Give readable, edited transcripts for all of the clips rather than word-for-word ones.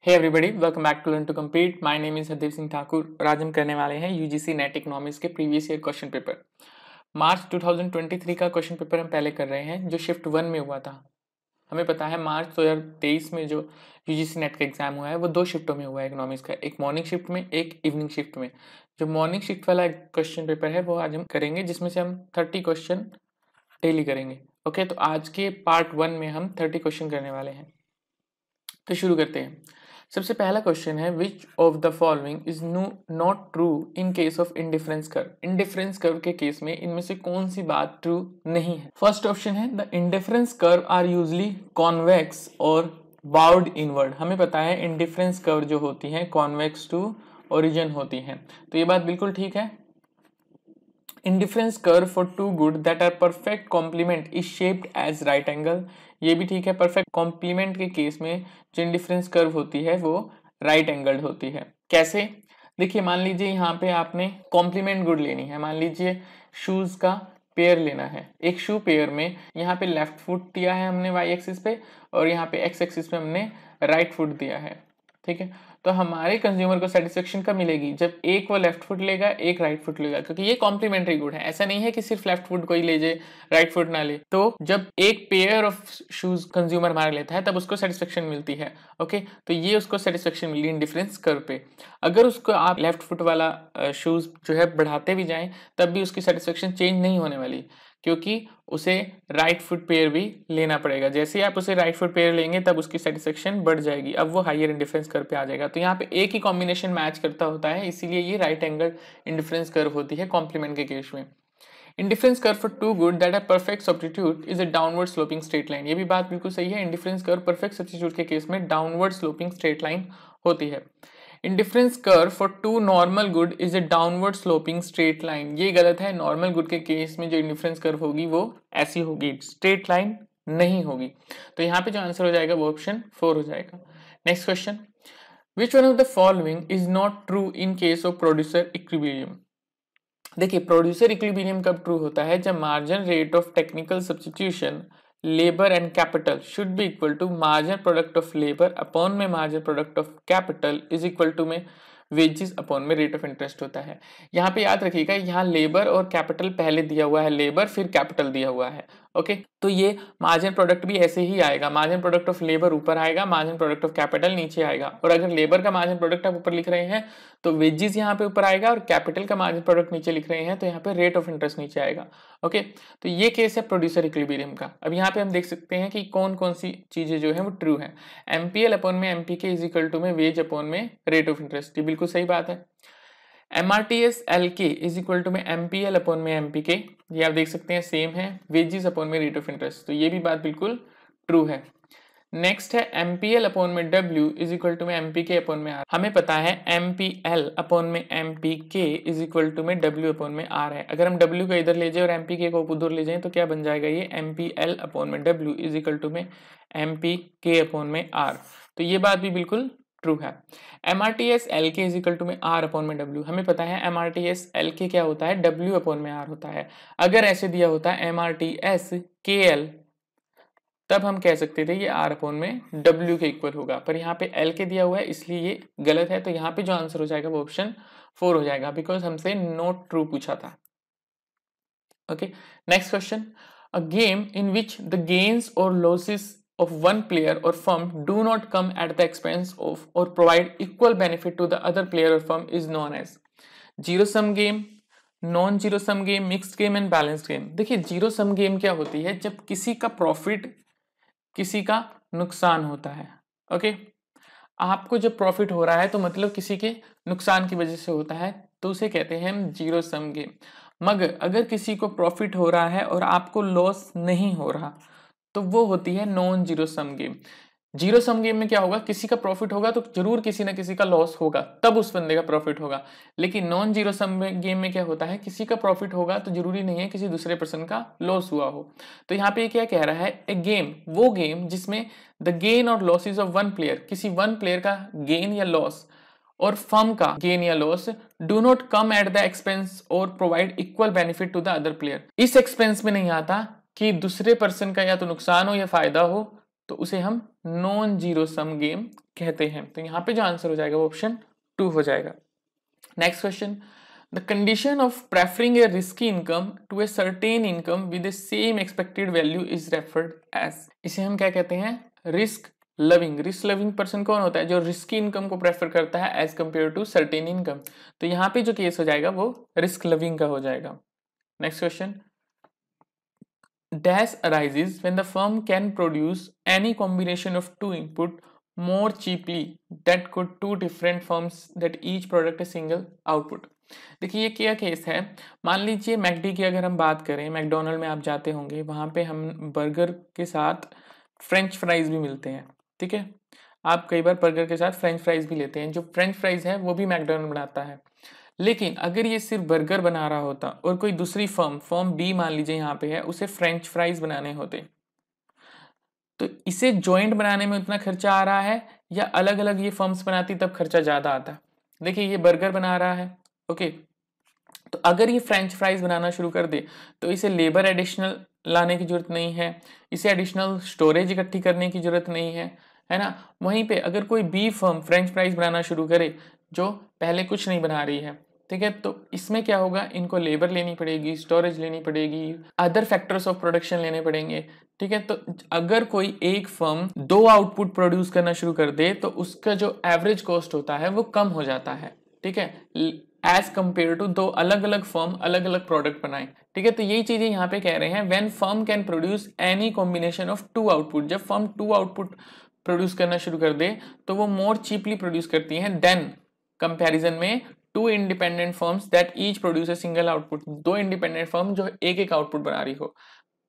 Hey everybody, welcome back to learn to compete. My name is Hardev Singh Thakur और आज हम करने वाले हैं यूजीसी नेट इकोनॉमिक्स के previous year question paper. March 2023 का क्वेश्चन पेपर हम पहले कर रहे हैं जो शिफ्ट 1 में हुआ था। हमें पता है मार्च 2023 में जो यूजीसी नेट का एग्जाम हुआ है वो 2 शिफ्टों में हुआ है इकोनॉमिक्स का, एक मॉर्निंग शिफ्ट में, एक इवनिंग शिफ्ट में। जो मॉर्निंग शिफ्ट वाला क्वेश्चन पेपर है वो आज हम करेंगे, जिसमें से हम 30 क्वेश्चन डेली करेंगे। ओके, तो आज के पार्ट 1 में हम 30 क्वेश्चन करने वाले हैं। तो शुरू करते हैं। सबसे पहला क्वेश्चन है, which of the following is not true in case of indifference curve. Indifference curve के केस में इनमें से कौन सी बात ट्रू नहीं है। फर्स्ट ऑप्शन है, the indifference curve are usually convex और बाउड इनवर्ड। हमें पता है इंडिफरेंस कर्व जो होती है कॉन्वेक्स टू ओरिजिन होती है, तो ये बात बिल्कुल ठीक है। Indifference curve for two good that are perfect complement is shaped as right angle, ये भी ठीक है। परफेक्ट कॉम्प्लीमेंट के केस में जो इंडिफरेंस कर्व होती है वो राइट एंगल्ड होती है। कैसे? देखिए, मान लीजिए यहाँ पे आपने कॉम्प्लीमेंट गुड लेनी है। मान लीजिए शूज का पेयर लेना है। एक शू पेयर में यहाँ पे लेफ्ट फुट दिया है हमने वाई एक्सिस पे, और यहाँ पे एक्स एक्सिस पे हमने राइट फुट दिया है। ठीक है, तो हमारे कंज्यूमर को सेटिस्फेक्शन कब मिलेगी? जब एक वो लेफ्ट फुट लेगा, एक राइट फुट लेगा, क्योंकि ये कॉम्प्लीमेंट्री गुड है। ऐसा नहीं है कि सिर्फ लेफ्ट फुट कोई ले जाए, राइट फुट ना ले। तो जब एक पेयर ऑफ शूज कंज्यूमर हमारा लेता है तब उसको सेटिस्फेक्शन मिलती है। ओके, तो ये उसको सेटिस्फेक्शन मिली इंडिफरेंस कर्व पे। अगर उसको आप लेफ्ट फुट वाला शूज जो है बढ़ाते भी जाएं तब भी उसकी सेटिस्फेक्शन चेंज नहीं होने वाली, क्योंकि उसे राइट फुट पेयर भी लेना पड़ेगा। जैसे ही आप उसे राइट फुट पेयर लेंगे तब उसकी सेटिस्फेक्शन बढ़ जाएगी, अब वो हायर इंडिफरेंस कर्व पे आ जाएगा। तो यहाँ पे एक ही कॉम्बिनेशन मैच करता होता है, इसीलिए ये राइट एंगल इंडिफरेंस कर्व होती है कॉम्प्लीमेंट के केस में। Indifference curve for two good that are perfect substitute is a downward sloping straight line, ये भी बात बिल्कुल सही है। इंडिफरेंस कर्व परफेक्ट सब्स्टिट्यूट के केस में डाउनवर्ड स्लोपिंग स्ट्रेट लाइन होती है। Indifference curve for two normal good is a downward sloping straight line, ये गलत है। नॉर्मल गुड के केस में जो इंडिफरेंस कर्व होगी वो ऐसी होगी, स्ट्रेट लाइन नहीं होगी। तो यहाँ पे जो आंसर हो जाएगा वो ऑप्शन 4 हो जाएगा। Next question, which one of the following is not true in case of producer equilibrium. देखिए, प्रोड्यूसर इक्विलिब्रियम कब ट्रू होता है? जब margin rate of technical substitution labour and capital should be equal to margin product of labour upon में margin product of capital is equal to में wages upon में rate of interest होता है। यहाँ पे याद रखिएगा, यहाँ लेबर और कैपिटल पहले दिया हुआ है, लेबर फिर कैपिटल दिया हुआ है। ओके, तो ये मार्जिन प्रोडक्ट भी ऐसे ही आएगा। मार्जिन प्रोडक्ट ऑफ लेबर ऊपर आएगा, मार्जिन प्रोडक्ट ऑफ कैपिटल नीचे आएगा। और अगर लेबर का मार्जिन प्रोडक्ट आप ऊपर लिख रहे हैं तो वेजेस यहाँ पे ऊपर आएगा, और कैपिटल का मार्जिन प्रोडक्ट नीचे लिख रहे हैं तो यहाँ पे रेट ऑफ इंटरेस्ट नीचे आएगा। ओके, तो ये केस है प्रोड्यूसर इक्विलिब्रियम का। अब यहाँ पे हम देख सकते हैं कि कौन कौन सी चीजें जो है वो ट्रू है। एमपीएल अपॉन में एमपीके इज इक्वल टू में वेज अपॉन में रेट ऑफ इंटरेस्ट, ये बिल्कुल सही बात है। MRTS LK is equal to में एमपीएल अपॉन में एमपीके, ये आप देख सकते हैं सेम है। वेजेस अपॉन में रेट ऑफ इंटरेस्ट, तो ये भी बात बिल्कुल ट्रू है। नेक्स्ट है एमपीएल अपॉन में डब्ल्यू इज इक्वल टू में एमपीके अपॉन में आर। हमें पता है एमपीएल अपॉन में एमपीके इज इक्वल टू में डब्ल्यू अपॉन में आर है। अगर हम डब्ल्यू को इधर ले जाए और एमपीके को उधर ले जाए तो क्या बन जाएगा? ये एमपीएल अपॉन में डब्ल्यू इज इक्वल टू में एमपीके अपॉन में आर, तो ये बात भी बिल्कुल ट्रू है। MRTS LK is equal to में आर अपॉन में डब्ल्यू, हमें पता है एमआरटीएस एलके क्या होता है? डब्ल्यू अपॉन में आर होता है। अगर ऐसे दिया होता है एमआरटीएस के एल, तब हम कह सकते थे ये आर अपॉन में डब्ल्यू के इक्वल होगा, पर यहाँ पे एल के दिया हुआ है इसलिए ये गलत है। तो यहाँ पे जो आंसर हो जाएगा वो ऑप्शन 4 हो जाएगा, बिकॉज हमसे नॉट ट्रू पूछा था। Okay, next question, a game in which the gains और losses of one player or firm do not come at the expense of or provide equal benefit to the other player or firm is known as zero sum game, non zero sum game, mixed game and balanced game. देखिए, zero sum game क्या होती है? जब किसी का profit किसी का नुकसान होता है। ओके, आपको जब प्रॉफिट हो रहा है तो मतलब किसी के नुकसान की वजह से होता है, तो उसे कहते हैं हम जीरो सम गेम। मगर अगर किसी को प्रॉफिट हो रहा है और आपको लॉस नहीं हो रहा तो वो होती है non zero sum game. Zero sum game में क्या होगा? किसी का प्रॉफिट होगा तो जरूर किसी ना किसी का लॉस होगा, तब उस बंदे का प्रॉफिट होगा। लेकिन नॉन जीरो सम गेम में क्या होता है? किसी का प्रॉफिट होगा तो जरूरी नहीं है किसी दूसरे पर्सन का लॉस हुआ हो। तो यहाँ पे क्या कह रहा है? ए गेम, वो गेम जिसमें द गेन और लॉसेज ऑफ वन प्लेयर, किसी वन प्लेयर का गेन या लॉस और फर्म का गेन या loss do not come at the expense और provide equal benefit to the other player. इस एक्सपेंस में नहीं आता कि दूसरे पर्सन का या तो नुकसान हो या फायदा हो, तो उसे हम नॉन जीरो सम गेम कहते हैं। तो यहाँ पे जो आंसर हो जाएगा वो ऑप्शन 2 हो जाएगा। Next question, the condition of preferring a risky income to a certain income with the same expected value is referred as. इसे हम क्या कहते हैं? Risk loving. Risk loving person कौन होता है? जो रिस्की इनकम को प्रेफर करता है as compare to certain income. तो यहाँ पे जो केस हो जाएगा वो रिस्क लविंग का हो जाएगा। Next question, dash arises when the firm can produce any combination of two input more cheaply that could two different firms that each product a single output। देखिए ये क्या केस है, मान लीजिए मैकडी की अगर हम बात करें, मैकडोनल्ड में आप जाते होंगे, वहां पे हम बर्गर के साथ फ्रेंच फ्राइज भी मिलते हैं, ठीक है। आप कई बार बर्गर के साथ फ्रेंच फ्राइज भी लेते हैं। जो फ्रेंच फ्राइज है वो भी मैकडोनल्ड बनाता है। लेकिन अगर ये सिर्फ बर्गर बना रहा होता और कोई दूसरी फर्म बी मान लीजिए यहाँ पे है, उसे फ्रेंच फ्राइज बनाने होते, तो इसे जॉइंट बनाने में उतना खर्चा आ रहा है या अलग अलग ये फर्म्स बनाती तब खर्चा ज्यादा आता? देखिए ये बर्गर बना रहा है, ओके, तो अगर ये फ्रेंच फ्राइज बनाना शुरू कर दे तो इसे लेबर एडिशनल लाने की जरूरत नहीं है, इसे एडिशनल स्टोरेज इकट्ठी करने की जरूरत नहीं है ना। वहीं पे अगर कोई बी फर्म फ्रेंच फ्राइज बनाना शुरू करे जो पहले कुछ नहीं बना रही है, ठीक है, तो इसमें क्या होगा, इनको लेबर लेनी पड़ेगी, स्टोरेज लेनी पड़ेगी, अदर फैक्टर्स ऑफ प्रोडक्शन लेने पड़ेंगे, ठीक है। तो अगर कोई एक फर्म दो आउटपुट प्रोड्यूस करना शुरू कर दे तो उसका जो एवरेज कॉस्ट होता है वो कम हो जाता है, ठीक है, एज कंपेयर टू दो अलग अलग फर्म अलग अलग प्रोडक्ट बनाए, ठीक है। तो यही चीजें यहाँ पे कह रहे हैं, when firm can produce any combination of two output. जब फर्म टू आउटपुट प्रोड्यूस करना शुरू कर दे तो वो मोर चीपली प्रोड्यूस करती हैं देन कंपैरिजन में two independent firms that each produce a single output. दो इंडिपेंडेंट फर्म जो एक एक आउटपुट बना रही हो,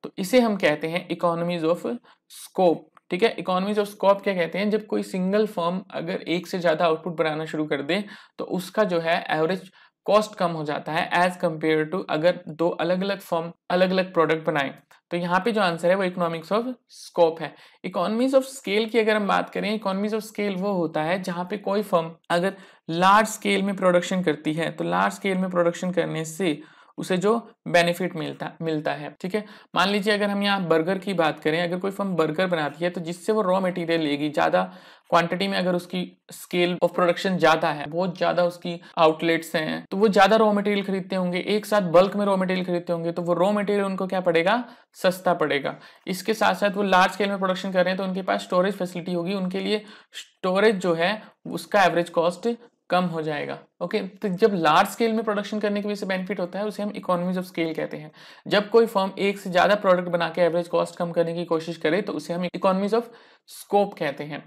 तो इसे हम कहते हैं इकोनॉमीज ऑफ स्कोप, ठीक है। इकोनॉमीज ऑफ स्कोप क्या कहते हैं? जब कोई सिंगल फर्म अगर एक से ज्यादा आउटपुट बनाना शुरू कर दे तो उसका जो है एवरेज कॉस्ट कम हो जाता है एज कंपेयर टू अगर दो अलग अलग फर्म अलग अलग प्रोडक्ट बनाए। तो यहाँ पे जो आंसर है वो इकोनॉमिक्स ऑफ स्कोप है। इकोनॉमीज ऑफ स्केल की अगर हम बात करें, इकोनॉमीज ऑफ स्केल वो होता है जहां पे कोई फर्म अगर लार्ज स्केल में प्रोडक्शन करती है तो लार्ज स्केल में प्रोडक्शन करने से उसे जो बेनिफिट मिलता है, ठीक है। मान लीजिए अगर हम यहाँ बर्गर की बात करें, अगर कोई फर्म बर्गर बनाती है तो जिससे वो रॉ मटेरियल लेगी ज्यादा क्वांटिटी में, अगर उसकी स्केल ऑफ प्रोडक्शन ज्यादा है, बहुत ज्यादा उसकी आउटलेट्स हैं, तो वो ज्यादा रॉ मटेरियल खरीदते होंगे, एक साथ बल्क में रॉ मटेरियल खरीदते होंगे, तो वो रॉ मटेरियल उनको क्या पड़ेगा? सस्ता पड़ेगा। इसके साथ साथ वो लार्ज स्केल में प्रोडक्शन कर रहे हैं तो उनके पास स्टोरेज फैसिलिटी होगी, उनके लिए स्टोरेज जो है उसका एवरेज कॉस्ट कम हो जाएगा, ओके। तो जब लार्ज स्केल में प्रोडक्शन करने की वजह से बेनिफिट होता है उसे हम इकोनॉमीज ऑफ स्केल कहते हैं। जब कोई फर्म एक से ज्यादा प्रोडक्ट बना के एवरेज कॉस्ट कम करने की कोशिश करे तो उसे हम इकोनॉमीज ऑफ स्कोप कहते हैं।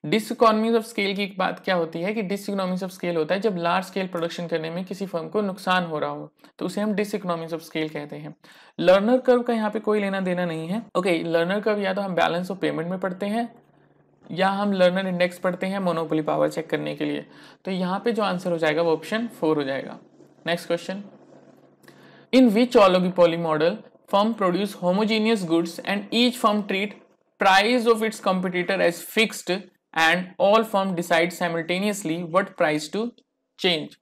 डिसइकोनॉमीज ऑफ स्केल की बात क्या होती है कि डिसइकोनॉमीज ऑफ स्केल होता है जब लार्ज स्केल प्रोडक्शन करने में किसी फर्म को नुकसान हो रहा हो, तो उसे हम डिसइकोनॉमीज ऑफ स्केल कहते हैं। लर्नर कर्व का यहाँ पे कोई लेना देना नहीं है, ओके। लर्नर कर्व या तो हम बैलेंस ऑफ पेमेंट में पढ़ते हैं या हम लर्नर इंडेक्स पढ़ते हैं मोनोपोली पावर चेक करने के लिए। तो यहाँ पे जो आंसर हो जाएगा वो ऑप्शन 4 हो जाएगा। Next question, in which oligopoly model firm produce homogeneous goods and each firm treat price of its competitor as fixed and all firm decide simultaneously what price to change.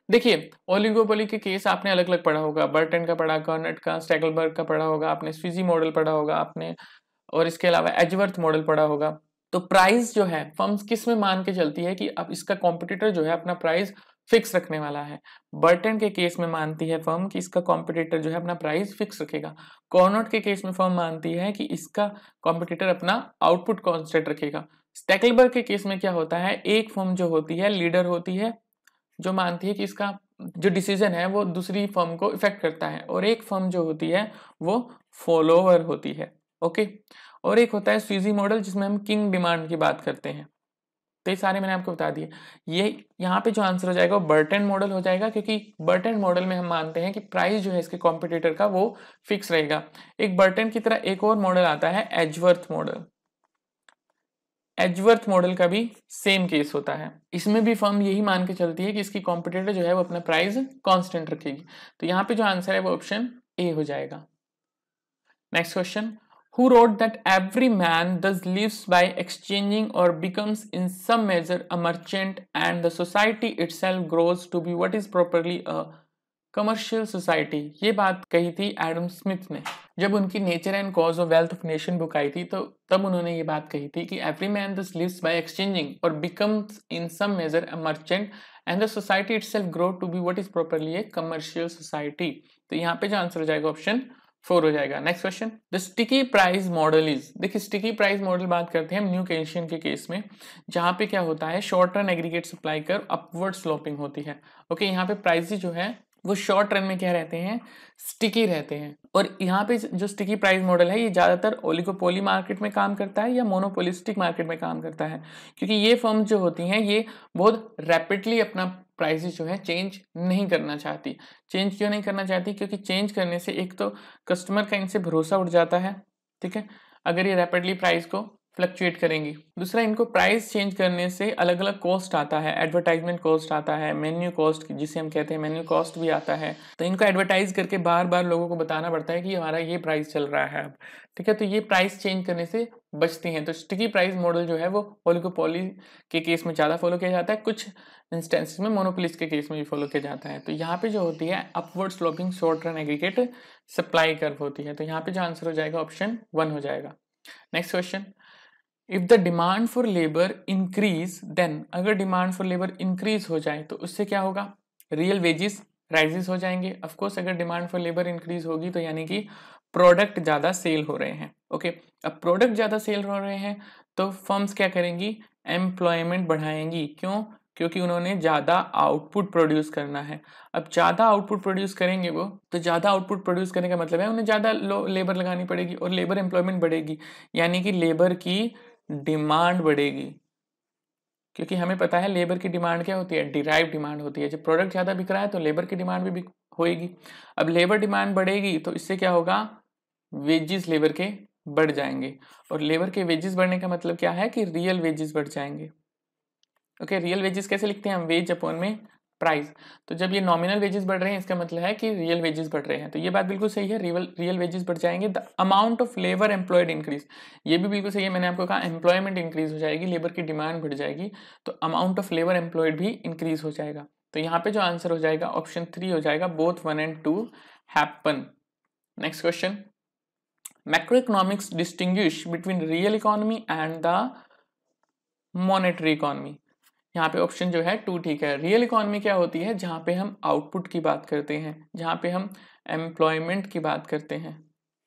देखिए oligopoly के case आपने अलग अलग पढ़ा होगा, Burton का पढ़ा, कर्नेट का, स्टैगलबर्ग का पढ़ा होगा आपने, स्विजी मॉडल पढ़ा होगा आपने, और इसके अलावा एजवर्थ मॉडल पढ़ा होगा। तो प्राइस जो है फर्म्स किस में मान के चलती है कि अब इसका कॉम्पिटिटर जो है अपना प्राइस फिक्स रखने वाला है? बर्टन के केस में मानती है फर्म कि इसका कॉम्पिटिटर जो है अपना प्राइस फिक्स रखेगा। कॉर्नोट के केस में फर्म मानती है कि इसका कॉम्पिटिटर अपना आउटपुट कांस्टेंट रखेगा। स्टैकलबर्ग के केस में क्या होता है, एक फर्म जो होती है लीडर होती है जो मानती है कि इसका जो डिसीजन है वो दूसरी फर्म को इफेक्ट करता है, और एक फर्म जो होती है वो फॉलोअर होती है, ओके। और एक होता है स्वीजी मॉडल जिसमें हम किंग डिमांड की बात करते हैं। तो ये सारे मैंने आपको बता दिए। ये यहाँ पे जो आंसर हो जाएगा वो बर्टन मॉडल हो जाएगा, क्योंकि बर्टन मॉडल में हम मानते हैं कि प्राइस जो है इसके कॉम्पिटिटर का वो फिक्स रहेगा। एक बर्टन की तरह एक और मॉडल आता है एजवर्थ मॉडल। एजवर्थ मॉडल का भी सेम केस होता है, इसमें भी फर्म यही मान के चलती है कि इसकी कॉम्पिटिटर जो है वो अपना प्राइस कांस्टेंट रखेगी। तो यहाँ पे जो आंसर है वो ऑप्शन ए हो जाएगा। Next question, who wrote that every man thus lives by exchanging or becomes in some measure a merchant and the society itself grows to be what is properly a commercial society, ये बात कही थी Adam Smith ने जब उनकी nature and cause of wealth of nation book आई थी, तो तब उन्होंने ये बात कही थी कि every man this lives by exchanging और becomes in some measure a merchant and the society itself grow to be what is properly a commercial society. तो यहाँ पे जो आंसर हो जाएगा ऑप्शन 4 हो जाएगा। Next question, the sticky price model is, देखिए स्टिकी प्राइस मॉडल बात करते हैं हम न्यू केशियन के केस में, जहां पे क्या होता है शॉर्ट रन एग्रीगेट सप्लाई कर अपवर्ड स्लोपिंग होती है। ओके, यहाँ पे प्राइसेस जो है वो शॉर्ट रन में क्या रहते हैं, स्टिकी रहते हैं। और यहाँ पे जो स्टिकी प्राइस मॉडल है ये ज्यादातर ओलिगोपोली मार्केट में काम करता है या मोनोपोलिस्टिक मार्केट में काम करता है, क्योंकि ये फर्म जो होती हैं ये बहुत रैपिडली अपना प्राइसेस जो है चेंज नहीं करना चाहती। चेंज क्यों नहीं करना चाहती, क्योंकि चेंज करने से एक तो कस्टमर का इनसे भरोसा उठ जाता है, ठीक है, अगर ये रैपिडली प्राइस को फ्लक्चुएट करेंगी। दूसरा, इनको प्राइस चेंज करने से अलग अलग कॉस्ट आता है, एडवर्टाइजमेंट कॉस्ट आता है, मेन्यू कॉस्ट जिसे हम कहते हैं मेन्यू कॉस्ट भी आता है। तो इनको एडवर्टाइज करके बार बार लोगों को बताना पड़ता है कि हमारा ये प्राइस चल रहा है अब, ठीक है, तो ये प्राइस चेंज करने से बचती हैं। तो स्टिकी प्राइस मॉडल जो है वो ओलिगोपोली के केस में ज़्यादा फॉलो किया जाता है, कुछ इंस्टेंसेस में मोनोपोलिस के केस में भी फॉलो किया जाता है। तो यहाँ पे जो होती है upward sloping short run aggregate supply curve होती है। तो यहाँ पे जो आंसर हो जाएगा ऑप्शन 1 हो जाएगा। Next question, if the demand for labour increase then, अगर डिमांड फॉर लेबर इंक्रीज हो जाए तो उससे क्या होगा, रियल वेजेस राइजेस हो जाएंगे। ऑफ कोर्स अगर डिमांड फॉर लेबर इंक्रीज होगी तो यानी कि प्रोडक्ट ज्यादा सेल हो रहे हैं। ओके, अब प्रोडक्ट ज्यादा सेल हो रहे हैं तो फर्म्स क्या करेंगी, एम्प्लॉयमेंट बढ़ाएंगी। क्यों, क्योंकि उन्होंने ज्यादा आउटपुट प्रोड्यूस करना है। अब ज्यादा आउटपुट प्रोड्यूस करेंगे वो, तो ज्यादा आउटपुट प्रोड्यूस करने का मतलब है उन्हें ज्यादा लेबर लगानी पड़ेगी और लेबर एम्प्लॉयमेंट बढ़ेगी, यानी कि लेबर की डिमांड बढ़ेगी। क्योंकि हमें पता है लेबर की डिमांड क्या होती है, डिराइव डिमांड होती है। जब प्रोडक्ट ज्यादा बिक रहा है तो लेबर की डिमांड भी होएगी। अब लेबर डिमांड बढ़ेगी तो इससे क्या होगा, वेजेस लेबर के बढ़ जाएंगे, और लेबर के वेजेस बढ़ने का मतलब क्या है कि रियल वेजेस बढ़ जाएंगे। ओके, रियल वेजेस कैसे लिखते हैं हम, वेज अपॉन में प्राइस। तो जब ये नॉमिनल वेजेस बढ़ रहे हैं इसका मतलब है कि रियल वेजेस बढ़ रहे हैं, तो ये बात बिल्कुल सही है, रियल वेजेस बढ़ जाएंगे। The amount of labour employed increase, ये भी बिल्कुल सही है, मैंने आपको कहा एम्प्लॉयमेंट इंक्रीज हो जाएगी, लेबर की डिमांड बढ़ जाएगी, तो अमाउंट ऑफ लेबर एम्प्लॉयड भी इंक्रीज हो जाएगा। तो यहाँ पे जो आंसर हो जाएगा ऑप्शन 3 हो जाएगा, both 1 and 2 happen. Next question, macro economics distinguish between real economy and the monetary economy. यहाँ पे ऑप्शन जो है 2 ठीक है। रियल इकोनॉमी क्या होती है, जहाँ पे हम आउटपुट की बात करते हैं, जहाँ पे हम एम्प्लॉयमेंट की बात करते हैं।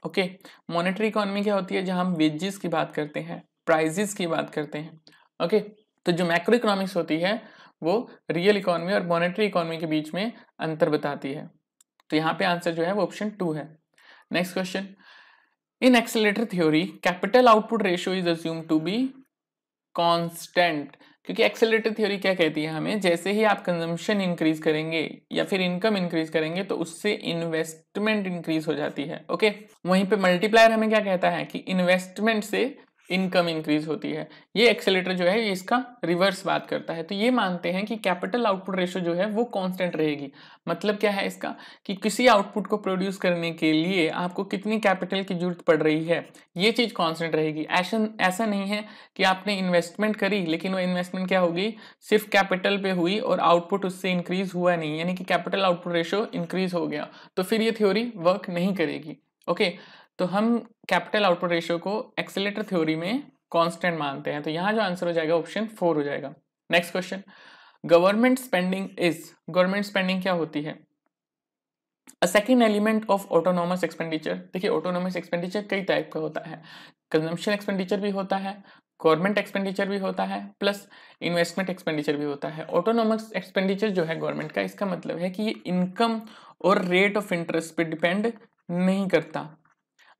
ओके, मॉनेटरी इकोनॉमी क्या होती है, जहाँ हम वेजेस की बात करते हैं, प्राइजेस की बात करते हैं। ओके, तो जो मैक्रो इकोनॉमिक्स होती है वो रियल इकोनॉमी और मॉनेटरी इकोनॉमी के बीच में अंतर बताती है। तो यहाँ पे आंसर जो है वो ऑप्शन 2 है। Next question, in accelerator theory capital output ratio is assumed to be constant, क्योंकि एक्सेलरेटर थ्योरी क्या कहती है हमें, जैसे ही आप कंजम्पशन इंक्रीज करेंगे या फिर इनकम इंक्रीज करेंगे तो उससे इन्वेस्टमेंट इंक्रीज हो जाती है। ओके, वहीं पे मल्टीप्लायर हमें क्या कहता है कि इन्वेस्टमेंट से इनकम इंक्रीज होती है। ये एक्सेलरेटर जो है ये इसका रिवर्स बात करता है। तो ये मानते हैं कि कैपिटल आउटपुट रेशियो जो है वो कांस्टेंट रहेगी। मतलब क्या है इसका, कि किसी आउटपुट को प्रोड्यूस करने के लिए आपको कितनी कैपिटल की जरूरत पड़ रही है, ये चीज कांस्टेंट रहेगी। ऐसा नहीं है कि आपने इन्वेस्टमेंट करी लेकिन वो इन्वेस्टमेंट क्या होगी, सिर्फ कैपिटल पे हुई और आउटपुट उससे इंक्रीज हुआ नहीं, यानी कि कैपिटल आउटपुट रेशियो इंक्रीज हो गया, तो फिर ये थ्योरी वर्क नहीं करेगी। ओके, तो हम कैपिटल आउटपुट रेशियो को एक्सेलरेटर थ्योरी में कांस्टेंट मानते हैं। तो यहां जो आंसर हो जाएगा ऑप्शन 4 हो जाएगा। Next question, government spending is, government spending क्या होती है, a second element of autonomous expenditure. देखिए ऑटोनोमस एक्सपेंडिचर कई टाइप का होता है, कंजम्पशन एक्सपेंडिचर भी होता है, गवर्नमेंट एक्सपेंडिचर भी होता है, प्लस इन्वेस्टमेंट एक्सपेंडिचर भी होता है। ऑटोनोमस एक्सपेंडिचर जो है गवर्नमेंट का, इसका मतलब है कि ये इनकम और रेट ऑफ इंटरेस्ट पे डिपेंड नहीं करता।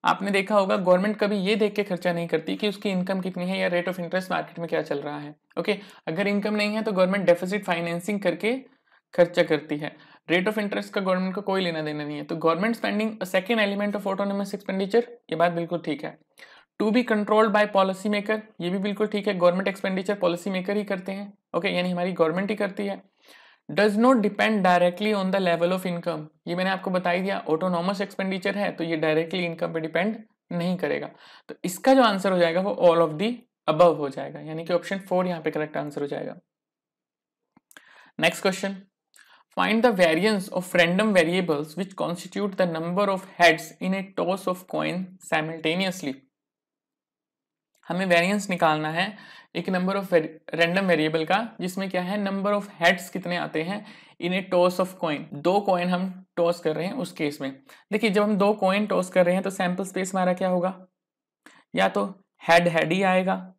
आपने देखा होगा गवर्नमेंट कभी ये देख के खर्चा नहीं करती कि उसकी इनकम कितनी है या रेट ऑफ इंटरेस्ट मार्केट में क्या चल रहा है। ओके, अगर इनकम नहीं है तो गवर्नमेंट डेफिसिट फाइनेंसिंग करके खर्चा करती है, रेट ऑफ इंटरेस्ट का गवर्नमेंट को कोई लेना देना नहीं है। तो government spending second element of autonomous expenditure, ये बात बिल्कुल ठीक है। To be controlled by policy maker, ये भी बिल्कुल ठीक है, गवर्नमेंट एक्सपेंडिचर पॉलिसी मेकर ही करते हैं। ओके, यानी हमारी गवर्नमेंट ही करती है। Does not depend directly on the level of income, ये मैंने आपको बता ही दिया, ऑटोनोमस एक्सपेंडिचर है तो ये डायरेक्टली इनकम पे डिपेंड नहीं करेगा। तो इसका जो आंसर हो जाएगा वो ऑल ऑफ दी अबव हो जाएगा, यानी कि ऑप्शन 4 यहाँ पे करेक्ट आंसर हो जाएगा। Next question, find the variance of random variables which constitute the number of heads in A toss of coin simultaneously. हमें वेरिएंस निकालना है एक नंबर ऑफ रैंडम वेरिएबल का जिसमें क्या है नंबर ऑफ हेड्स कितने आते हैं इन ए टॉस ऑफ कॉइन। दो कॉइन हम टॉस कर रहे हैं उस केस में। देखिए जब हम दो कॉइन टॉस कर रहे हैं तो सैंपल स्पेस हमारा क्या होगा, या तो हेड हेड ही आएगा,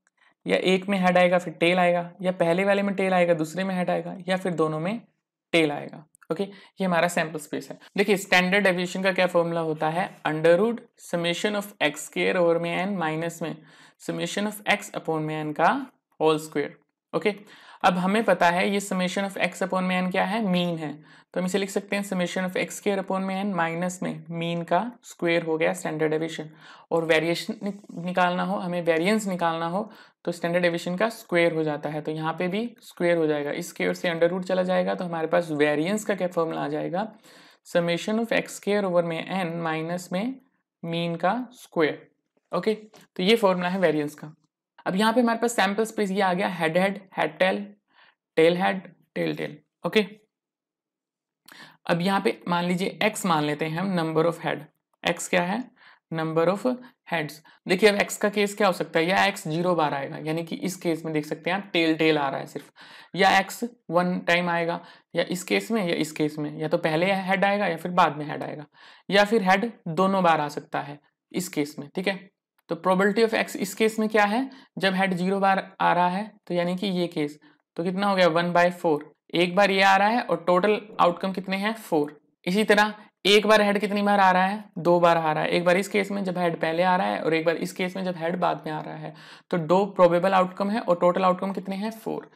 या एक में हेड आएगा फिर टेल आएगा, या पहले वाले में टेल आएगा दूसरे में हेड आएगा, या फिर दोनों में टेल आएगा। ओके ये हमारा सैंपल स्पेस है। देखिए स्टैंडर्ड डेविएशन का क्या फॉर्मूला होता है, under root summation of x square over में एन माइनस में समेशन ऑफ एक्स अपॉन में एन का होल स्क्वायर। ओके अब हमें पता है ये समेशन ऑफ एक्स अपॉन में एन क्या है, मीन है, तो हम इसे लिख सकते हैं summation of x square upon में एन माइनस में मीन का स्क्वायर हो गया स्टैंडर्ड डेविएशन। और वेरिएशन निकालना हो, हमें वेरिएंस निकालना हो तो स्टैंडर्ड डेविएशन का स्क्वायर हो जाता है, तो यहाँ पे भी स्क्वायर हो जाएगा, इस स्क्वायर से अंडर रूट चला जाएगा, तो हमारे पास वेरिएंस का क्या फॉर्मूला आ जाएगा, summation of x square over में एन माइनस में मीन का स्क्वायर। ओके तो ये फॉर्मूला है वेरिएंस का। अब यहाँ पे हमारे पास सैंपल स्पेस ये आ गया head head head tail tail head tail tail. Okay अब यहाँ पे मान लीजिए x मान लेते हैं हम नंबर ऑफ हेड, x क्या है नंबर ऑफ हेड्स। देखिए अब x का केस क्या हो सकता है, या x 0 बार आएगा, यानी कि इस केस में देख सकते हैं आप टेल टेल आ रहा है सिर्फ, या x 1 टाइम आएगा, या इस केस में या इस केस में, या तो पहले हेड आएगा या फिर बाद में हेड आएगा, या फिर हेड दोनों बार आ सकता है इस केस में। ठीक है तो प्रोबेबिलिटी ऑफ x इस केस में क्या है, जब हेड 0 बार आ रहा है तो यानी कि ये केस, तो कितना हो गया 1/4, एक बार ये आ रहा है और टोटल आउटकम कितने हैं 4। इसी तरह एक बार हेड कितनी बार आ रहा है, 2 बार आ रहा है, एक बार इस केस में जब हेड पहले आ रहा है और एक बार इस केस में जब हेड बाद में आ रहा है, तो 2 प्रोबेबल आउटकम है और टोटल आउटकम कितने हैं 4।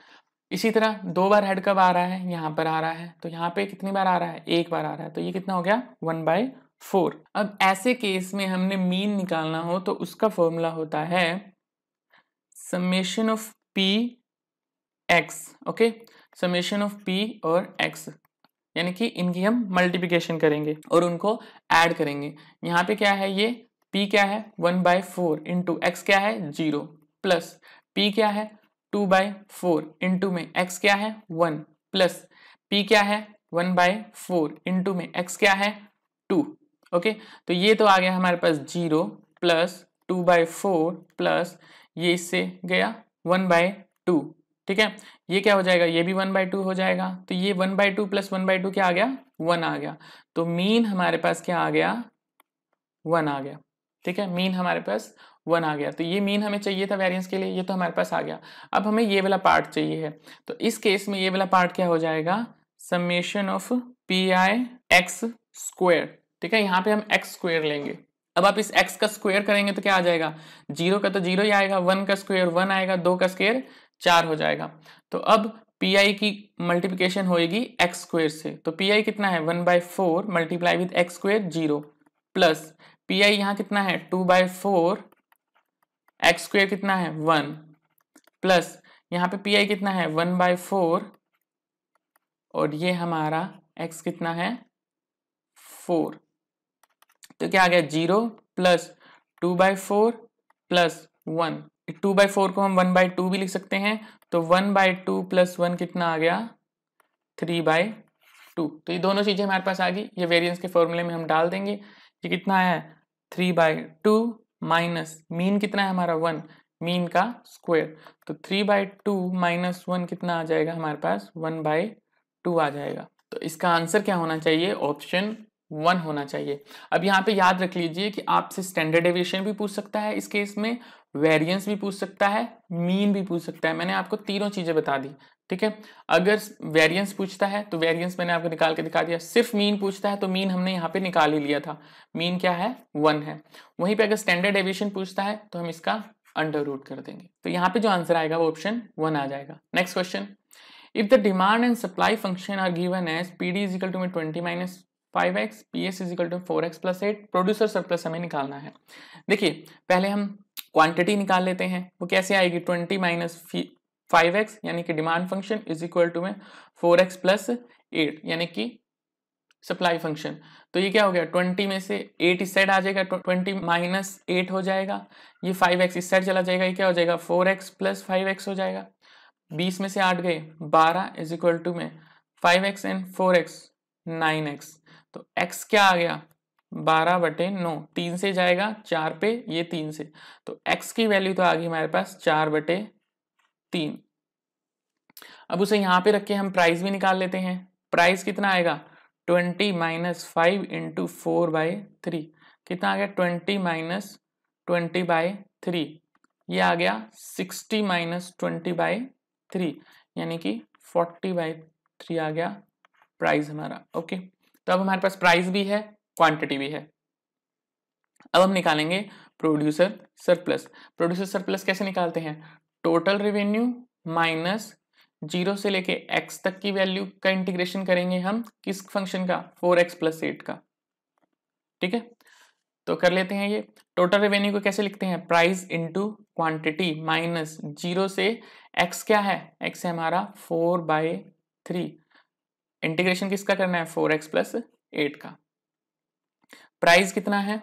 इसी तरह 2 बार हेड कब आ रहा है, यहाँ पर आ रहा है, तो यहाँ पे कितनी बार आ रहा है, एक बार आ रहा है, तो ये कितना हो गया 1/4। अब ऐसे केस में हमने मीन निकालना हो तो उसका फॉर्मूला होता है summation of P x. Okay summation of P और एक्स, यानी कि इनकी हम मल्टीप्लिकेशन करेंगे और उनको ऐड करेंगे। यहाँ पे क्या है, ये p क्या है 1/4 इंटू एक्स क्या है 0 प्लस p क्या है 2/4 इंटू में x क्या है 1 प्लस p क्या है 1/4 इंटू में x क्या है 2। ओके तो ये तो आ गया हमारे पास 0 प्लस 2/4 प्लस ये इससे गया 1/2। ठीक है ये क्या हो जाएगा, ये भी 1/2 हो जाएगा, तो ये 1/2 प्लस 1/2 क्या आ गया 1 आ गया, तो मीन हमारे पास क्या आ गया 1 आ गया। ठीक है मीन हमारे पास 1 आ गया, तो ये मीन हमें चाहिए था वेरिएंस के लिए, ये तो हमारे पास आ गया। अब हमें ये वाला पार्ट चाहिए है, तो इस केस में ये वाला पार्ट क्या हो जाएगा summation of P I x square. ठीक है यहाँ पे हम एक्स स्क्वायर लेंगे। अब आप इस x का स्क्वायर करेंगे तो क्या आ जाएगा, 0 का तो 0 ही आएगा, 1 का स्क्वायर 1 आएगा, 2 का स्क्वायर 4 हो जाएगा। तो अब पी आई की मल्टीप्लिकेशन होएगी एक्स स्क्वायर से, तो पी आई कितना है 1/4 multiply with x square 0 plus P I यहाँ कितना है 2/4 एक्स स्क्वायर कितना है 1 प्लस यहाँ पे पी आई कितना है 1/4 और ये हमारा x कितना है 4, तो क्या आ गया 0 प्लस 2/4 प्लस 1, 2/4 को हम 1/2 भी लिख सकते हैं, तो 1/2 प्लस 1 कितना आ गया 3/2। तो ये दोनों चीजें हमारे पास आ गई, ये वेरिएंस के फॉर्मूले में हम डाल देंगे। ये कितना है 3/2 माइनस मीन कितना है हमारा 1, मीन का स्क्वायर, तो 3/2 माइनस 1 कितना आ जाएगा हमारे पास 1/2 आ जाएगा। तो इसका आंसर क्या होना चाहिए, ऑप्शन 1 होना चाहिए। अब यहाँ पे याद रख लीजिए कि आपसे स्टैंडर्ड डेविएशन भी पूछ सकता है, इस केस में वेरिएंस भी पूछ सकता है, मीन भी पूछ सकता है। मैंने आपको तीनों चीजें बता दी। ठीक है अगर वेरिएंस पूछता है तो वेरिएंस मैंने आपको निकाल के दिखा दिया, सिर्फ मीन पूछता है तो मीन हमने यहाँ पे निकाल ही लिया था, मीन क्या है 1 है। वहीं पे अगर स्टैंडर्ड डेविएशन पूछता है तो हम इसका अंडर रूट कर देंगे, तो यहाँ पे जो आंसर आएगा वो ऑप्शन 1 आ जाएगा। Next question, if the demand and supply function are given as PD is equal to 20 minus 5x, PS is equal to 4x plus 8, producer surplus हमें निकालना है। देखिए पहले हम क्वांटिटी निकाल लेते हैं, वो कैसे आएगी 20 माइनस 5x यानी कि demand function is equal to में 4x प्लस 8 यानी कि सप्लाई फंक्शन। तो ये क्या हो गया 20 में से 8 इस साइड आ जाएगा, 20 माइनस 8 हो जाएगा, ये 5x इस साइड चला जाएगा, ये क्या हो जाएगा 4x प्लस 5x हो जाएगा। 20 में से 8 गए 12 इज इक्वल टू में 5x एंड 4x 9x। तो x क्या आ गया 12/9, 3 से जाएगा 4 पे, ये 3 से, तो x की वैल्यू तो आ गई हमारे पास 4/3। अब उसे यहाँ पे रख के हम प्राइस भी निकाल लेते हैं। प्राइस कितना आएगा 20 माइनस 5 इंटू 4/3, कितना आ गया 20 माइनस 20/3, ये आ गया 60 माइनस 20/3, यानी कि 40/3 आ गया प्राइस हमारा। ओके, तो अब हमारे पास प्राइस भी है, क्वांटिटी भी है। अब हम निकालेंगे प्रोड्यूसर सरप्लस। प्रोड्यूसर सरप्लस कैसे निकालते हैं, टोटल रेवेन्यू माइनस 0 से लेके x तक की वैल्यू का इंटीग्रेशन करेंगे हम, किस फंक्शन का 4x + 8 का। ठीक है, तो कर लेते हैं ये। टोटल रेवेन्यू को कैसे लिखते हैं, प्राइस इंटू क्वांटिटी माइनस 0 से x क्या है, x है हमारा 4/3, इंटीग्रेशन किसका करना है 4x + 8 का। प्राइस कितना है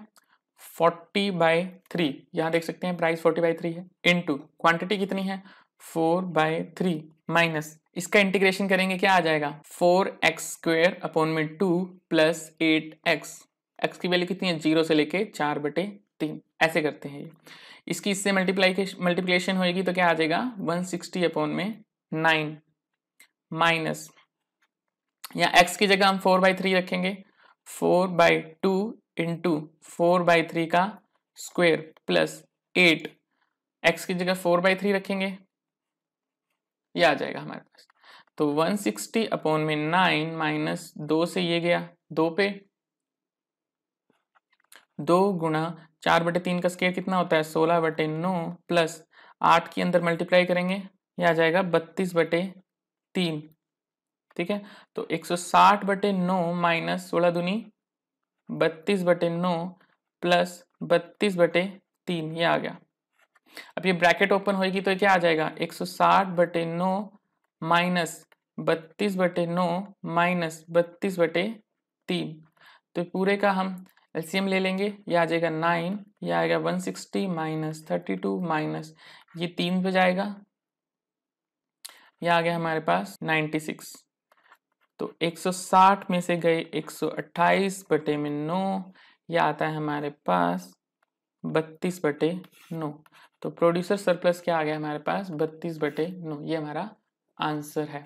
40/3, यहां देख सकते हैं प्राइस 40/3 है, इनटू क्वांटिटी कितनी है 4/3 माइनस इसका इंटीग्रेशन करेंगे क्या आ जाएगा 4x² 2 + 8x। x की वैल्यू कितनी है 0 से लेके 4/3, ऐसे करते हैं ये। इसकी इससे मल्टीप्लिकेशन होएगी तो क्या आ जाएगा 160/9 माइनस, यहाँ x की जगह हम 4/3 रखेंगे, 4/2 इंटू 4/3 का स्क्वायर प्लस 8, x की जगह 4/3 रखेंगे, ये आ जाएगा हमारे पास। तो 160/9 माइनस 2 से ये गया 2 पे, 2 गुणा 4/3 का स्क्वायर कितना होता है 16/9 प्लस 8 के अंदर मल्टीप्लाई करेंगे, ये आ जाएगा 32/3। ठीक है, तो 160/9 माइनस 16 दूनी 32/9 प्लस 32/3, ये आ गया। अब ये ब्रैकेट ओपन होगी तो क्या आ जाएगा 160/9 माइनस 32/9 माइनस 32/3, तो पूरे का हम एलसीएम ले लेंगे, ये आ जाएगा 9, ये आएगा 160 माइनस 32 माइनस ये 3 पे जाएगा, ये आ गया हमारे पास 96। तो 160 में से गए 128/9, ये आता है हमारे पास 32/9। तो प्रोड्यूसर सरप्लस क्या आ गया हमारे पास 32/9, ये हमारा आंसर है।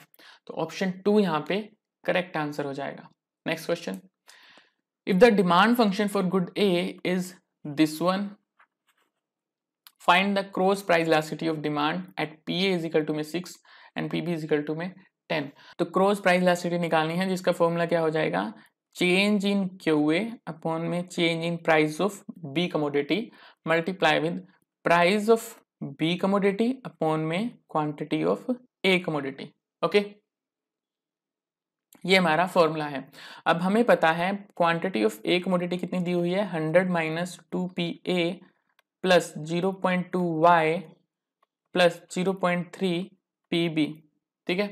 तो ऑप्शन 2 यहाँ पे करेक्ट आंसर हो जाएगा। Next question, if the demand function for good a is this one, find the cross price elasticity of demand at PA is equal to में 6 and PB is equal to में 10। तो cross price elasticity निकालनी है, जिसका formula क्या हो जाएगा change in QA upon में change in price of B commodity multiply with price of B commodity upon में quantity of A commodity. Okay, ये हमारा फॉर्मूला है। अब हमें पता है क्वांटिटी ऑफ A कमोडिटी कितनी दी हुई है 100 minus 2PA plus 0.2Y plus 0.3 PB। ठीक है,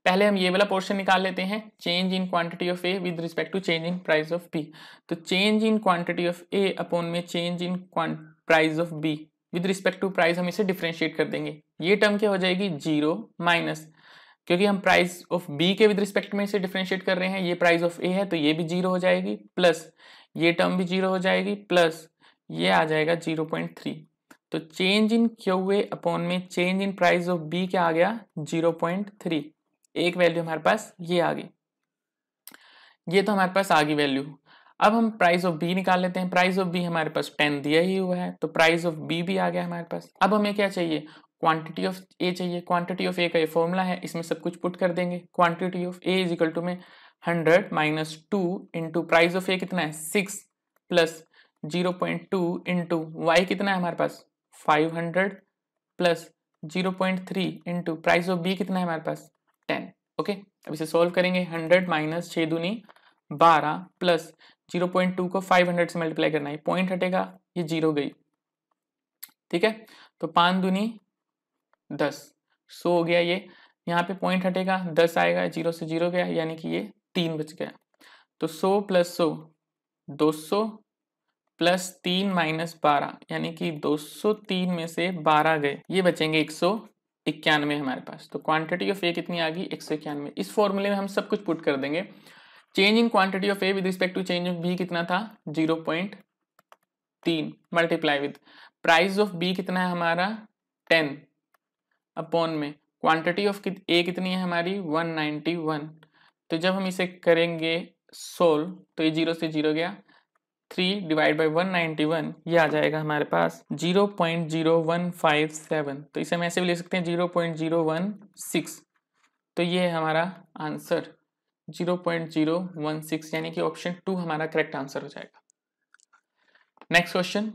पहले हम ये वाला पोर्शन निकाल लेते हैं, change in quantity of a with respect to change in price of b. तो change in quantity of a upon में change in price of b with respect to price, हम इसे डिफरेंशिएट कर देंगे। ये टर्म क्या हो जाएगी 0 माइनस, क्योंकि हम प्राइस ऑफ बी के विद रिस्पेक्ट में इसे डिफरेंशिएट कर रहे हैं, ये प्राइस ऑफ ए है तो ये भी 0 हो जाएगी, प्लस ये टर्म भी 0 हो जाएगी, प्लस ये आ जाएगा 0.3। तो चेंज इन QA अपॉन में change in price of b क्या आ गया 0.3, एक वैल्यू हमारे पास ये आ गई, ये तो हमारे पास आ गई वैल्यू। अब हम प्राइस ऑफ बी निकाल लेते हैं, प्राइस ऑफ बी हमारे पास 10 दिया ही हुआ है, तो प्राइस ऑफ बी भी आ गया हमारे पास। अब हमें क्या चाहिए क्वांटिटी ऑफ ए चाहिए, क्वांटिटी ऑफ ए का ये फॉर्मूला है, इसमें सब कुछ पुट कर देंगे। Quantity of a is equal to में 100 minus 2 into price of a कितना है 6 प्लस 0.2 इंटू वाई कितना है हमारे पास 500 plus 0.3 into price of b कितना है हमारे पास 10। ओके, अब इसे सॉल्व करेंगे, 100 माइनस 6 दूनी 12 प्लस 0.2 को 500 से मल्टीप्लाई करना है, पॉइंट हटेगा ये 0 गई। ठीक है, तो 5 दूनी 10, 100 हो गया, ये यहाँ पे पॉइंट हटेगा 10 आएगा, 0 से 0 गया, यानी कि ये 3 बच गया। तो 100 प्लस 100 200 प्लस 3 माइनस 12, यानी कि 203 में से 12 गए, ये बचेंगे 110। 91 हमारे पास। तो क्वांटिटी ऑफ ए कितनी आ गई 191। इस फॉर्मूले में हम सब कुछ पुट कर देंगे। Change in quantity of a with respect to change of b कितना था 0.3 multiply with price of b कितना है हमारा 10 अपॉन में क्वांटिटी ऑफ ए कितनी है हमारी 191। तो जब हम इसे करेंगे सोल्व तो ये 0 से 0 गया, 3 डिवाइड बाई 191 ये आ जाएगा हमारे पास 0.0157। तो इसे हम ऐसे भी ले सकते हैं 0.016। तो ये है हमारा आंसर 0.016, यानी कि ऑप्शन 2 हमारा करेक्ट आंसर हो जाएगा। Next question,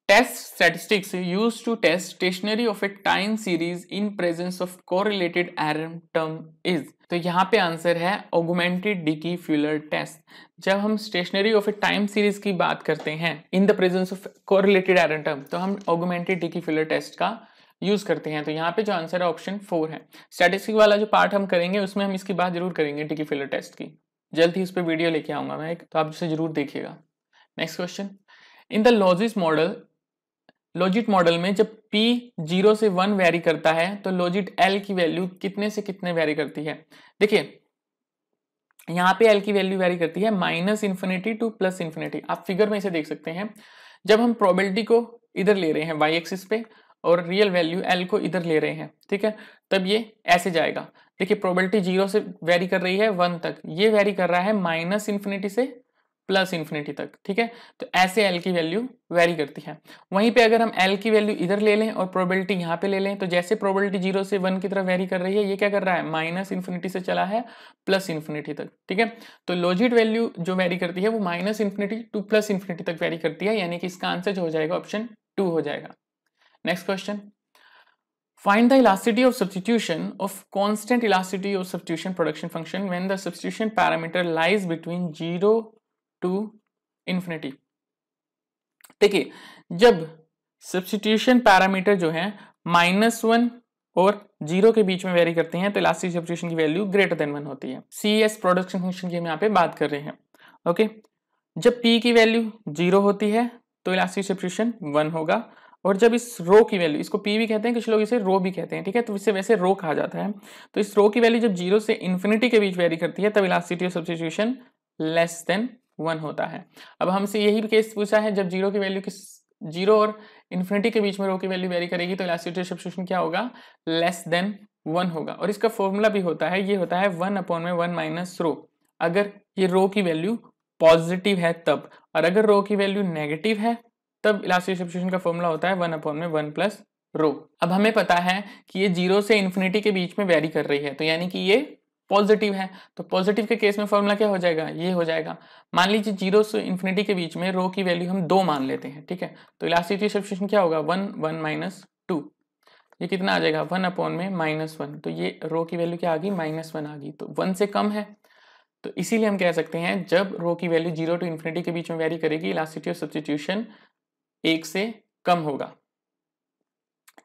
test statistics used to test stationary of a time series in presence of correlated error term is. तो यहाँ पे आंसर है ऑगमेंटेड डिकी फ्यूलर टेस्ट। जब हम stationary of a time series की बात करते हैं in the presence of correlated error term, तो हम ऑगमेंटेड डिकी फ्यूलर टेस्ट का यूज करते हैं। तो यहाँ पे जो आंसर है ऑप्शन 4 है। स्टैटिस्टिक वाला जो पार्ट हम करेंगे उसमें हम इसकी बात जरूर करेंगे डिकी फ्यूलर टेस्ट की, जल्द ही उस पर वीडियो लेके आऊंगा मैं एक, तो आप उसे जरूर देखिएगा। Next question, in the logit model में जब P 0 से 1 वेरी करता है तो लॉजिट L की वैल्यू कितने से कितने वेरी करती है। देखिए यहाँ पे L की वैल्यू वेरी करती है -∞ टू +∞। आप फिगर में इसे देख सकते हैं। जब हम प्रोबेबिलिटी को इधर ले रहे हैं y एक्सिस पे और रियल वैल्यू L को इधर ले रहे हैं, ठीक है, तब ये ऐसे जाएगा। देखिए प्रोबेबिलिटी 0 से वेरी कर रही है 1 तक, ये वेरी कर रहा है -∞ से +∞ तक, ठीक है। तो ऐसे L की वैल्यू वेरी करती है। वहीं पे अगर हम L की वैल्यू इधर ले लें और प्रोबेबिलिटी यहाँ पे ले लें, तो जैसे प्रोबेबिलिटी 0 से 1 की तरफ वेरी कर रही है, ये क्या कर रहा है -∞ से चला है +∞ तक, ठीक है। तो लॉजिट वैल्यू जो वेरी करती है वो -∞ टू +∞ तक वेरी करती है, यानी कि इसका आंसर जो हो जाएगा ऑप्शन 2 हो जाएगा। Next question, find the elasticity of substitution of constant elasticity of substitution production function when the substitution parameter lies between 0 to infinity। देखिए जब सब्स्टिट्यूशन पैरामीटर जो है -1 और 0 के बीच में वेरी करते हैं तो इलास्टिक सब्स्टिट्यूशन की वैल्यू ग्रेटर देन 1 होती है। CS प्रोडक्शन फंक्शन की हम यहाँ पे बात कर रहे हैं। ओके, जब P की वैल्यू 0 होती है तो इलास्टिक सब्स्टिट्यूशन 1 होगा, और जब इस रो की वैल्यू, इसको P भी कहते हैं, कुछ लोग इसे रो भी कहते हैं, ठीक है, तो इसे वैसे रो कहा जाता है। तो इस रो की वैल्यू जब 0 से इन्फिनिटी के बीच वेरी करती है तब elasticity of substitution less than 1 होता है। अब हमसे यही केस पूछा है, जब 0 की वैल्यू 0 और इन्फिनिटी के बीच में रो की वैल्यू वेरी करेगी तो इलास्टिसिटी ऑफ सब्स्टिट्यूशन क्या होगा लेस देन 1 होगा। और इसका फॉर्मूला भी होता है, ये होता है 1/1 माइनस रो, अगर ये रो की वैल्यू पॉजिटिव है तब, और अगर रो की वैल्यू नेगेटिव है तब इलास्टिक सब्स्टिट्यूशन का फॉर्मूला होता है 1/1 प्लस रो। अब हमें पता है कि ये 0 से इन्फिनिटी के बीच में वेरी कर रही है, तो यानी कि ये पॉजिटिव है। तो पॉजिटिव के केस में फॉर्मूला क्या हो जाएगा, ये हो जाएगा। मान लीजिए 0 से इन्फिनिटी के बीच में रो की वैल्यू हम 2 मान लेते हैं, ठीक है, तो इलास्टिसिटी सब्स्टिट्यूशन क्या होगा 1 माइनस 2, ये कितना आ जाएगा 1/-1। तो ये रो की वैल्यू क्या आ गई -1 आ गई, तो 1 से कम है। तो इसीलिए हम कह सकते हैं जब रो की वैल्यू 0 टू इन्फिनिटी के बीच में वेरी करेगी इलास्टिसिटी ऑफ सब्स्टिट्यूशन 1 से कम होगा।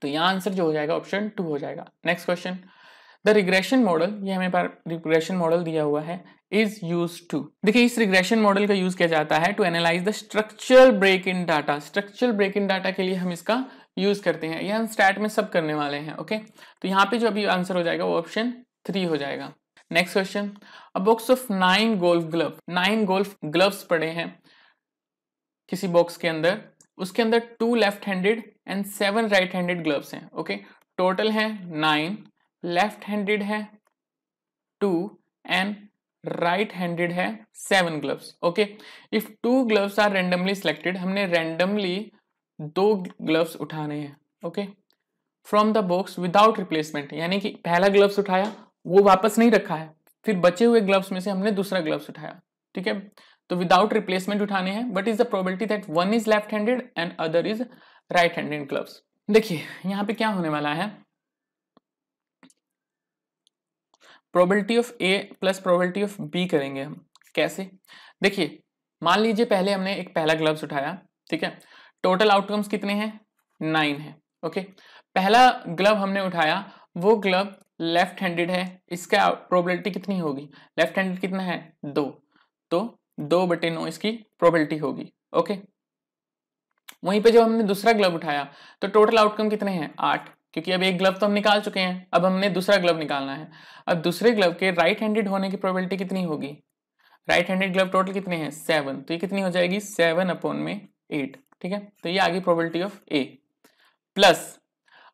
तो यहां आंसर जो हो जाएगा ऑप्शन 2 हो जाएगा। Next question, the regression model, ये हमें पर रिग्रेशन मॉडल दिया हुआ है, इज यूज्ड टू। देखिए इस रिग्रेशन मॉडल का यूज किया जाता है to analyse the structural break in data. Structural break in data के लिए हम इसका यूज करते हैं, ये हम स्टैट में सब करने वाले हैं। ओके, तो यहाँ पे जो अभी आंसर हो जाएगा वो ऑप्शन 3 हो जाएगा। Next question, a box of 9 golf glove, 9 golf gloves पड़े हैं किसी बॉक्स के अंदर, उसके अंदर 2 left handed and 7 right handed gloves हैं। ओके, टोटल है 9, लेफ्ट हैंडेड है 2 एंड राइट हैंडेड है 7 gloves. Okay, if 2 gloves are randomly selected, हमने रैंडमली 2 ग्लव्स उठाने हैं। Okay, from the box without replacement, यानी कि पहला ग्लव्स उठाया वो वापस नहीं रखा है, फिर बचे हुए ग्लव्स में से हमने दूसरा ग्लव्स उठाया, ठीक है, तो विदाउट रिप्लेसमेंट उठाने हैं। But is the probability that one is left handed and other is right handed gloves. देखिए यहां पे क्या होने वाला है, probability of A plus probability of B करेंगे हम। कैसे, देखिए मान लीजिए पहले हमने एक पहला ग्लव्स उठाया, ठीक है, टोटल आउटकम्स कितने हैं 9 है। ओके, पहला ग्लव हमने उठाया, वो ग्लव लेफ्ट हैंडेड है, इसका प्रोबेबिलिटी कितनी होगी, लेफ्ट हैंडेड कितना है 2, तो 2/9 इसकी प्रोबेबिलिटी होगी। ओके, वहीं पे जब हमने दूसरा ग्लव उठाया तो टोटल आउटकम कितने हैं 8, क्योंकि अब एक ग्लव तो हम निकाल चुके हैं, अब हमने दूसरा ग्लव निकालना है। अब दूसरे ग्लव के राइट हैंडेड होने की प्रोबेबिलिटी कितनी होगी? राइट हैंडेड ग्लव टोटल कितने हैं? 7, तो ये कितनी हो जाएगी? 7/8। ठीक है, तो ये आ गई प्रोबेबिलिटी ऑफ ए। प्लस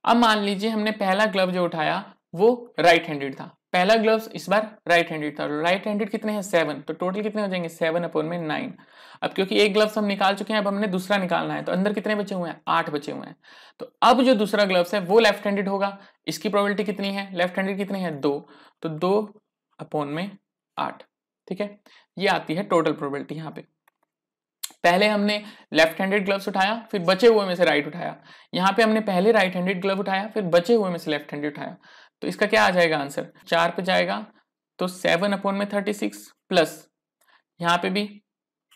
अब मान लीजिए हमने पहला ग्लव जो उठाया वो राइट हैंडेड था, पहला ग्लव्स इस बार राइट हैंडेड था, राइट हैंडेड कितने हैं? 7, तो टोटल कितने हो जाएंगे? 7/9। अब क्योंकि एक ग्लव्स हम निकाल चुके हैं, अब हमने दूसरा निकालना है, तो अंदर कितने बचे हुए हैं? 8 बचे हुए हैं। तो अब जो दूसरा ग्लव्स है वो लेफ्ट हैंडेड होगा, इसकी प्रोबेबिलिटी कितनी है? लेफ्ट हैंडेड कितने हैं? 2, तो 2/8। ठीक है, ये आती है टोटल प्रोबेबिलिटी। यहाँ पे पहले हमने लेफ्ट हैंडेड ग्लव्स उठाया, फिर बचे हुए में से राइट उठाया। यहाँ पे हमने पहले राइट हैंडेड ग्लव उठाया, फिर बचे हुए में से लेफ्ट हैंडेड उठाया। तो इसका क्या आ जाएगा आंसर? 4 पे जाएगा तो 7/36 प्लस यहाँ पे भी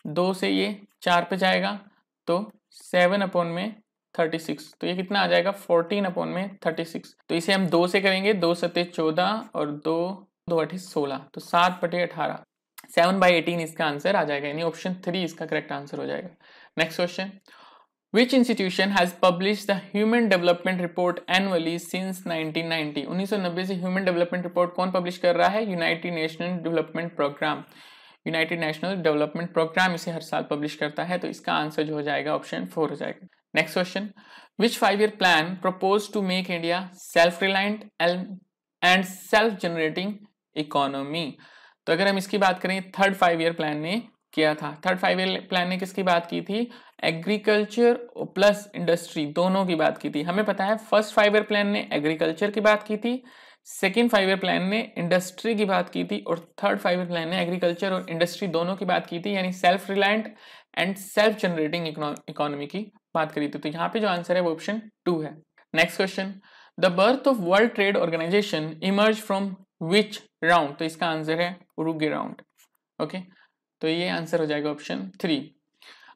2 से ये 4 पे जाएगा तो 7/36, तो ये कितना आ जाएगा? 14/36। तो इसे हम 2 से करेंगे, 2 सत्ते 14 और 2 2 8 16, तो 7/18। 7/18 इसका आंसर आ जाएगा, यानी ऑप्शन 3 इसका करेक्ट आंसर हो जाएगा। Next question, Which institution has published the Human Development Report annually since 1990? 1990 से ह्यूमन डेवलपमेंट रिपोर्ट कौन पब्लिश कर रहा है? United national development programme. United national development programme इसे हर साल पब्लिश करता है, तो इसका आंसर जो हो जाएगा ऑप्शन 4 हो जाएगा। Next question, which 5-year plan propose to make India self reliant and self generating economy? तो अगर हम इसकी बात करें, थर्ड 5-year प्लान ने किया था। थर्ड 5-year प्लान ने किसकी बात की थी? एग्रीकल्चर प्लस इंडस्ट्री दोनों की बात की थी। हमें पता है फर्स्ट 5-year प्लान ने एग्रीकल्चर की बात की थी, सेकेंड 5-year प्लान ने इंडस्ट्री की बात की थी, और थर्ड 5-year प्लान ने एग्रीकल्चर और इंडस्ट्री दोनों की बात की थी, यानी self reliant and self generating economy की बात करी थी। तो यहाँ पे जो आंसर है वो ऑप्शन 2 है। Next question, the birth of world trade organisation emerge from which round? तो इसका आंसर है उरुग्वे राउंड। ओके, तो ये आंसर हो जाएगा ऑप्शन 3।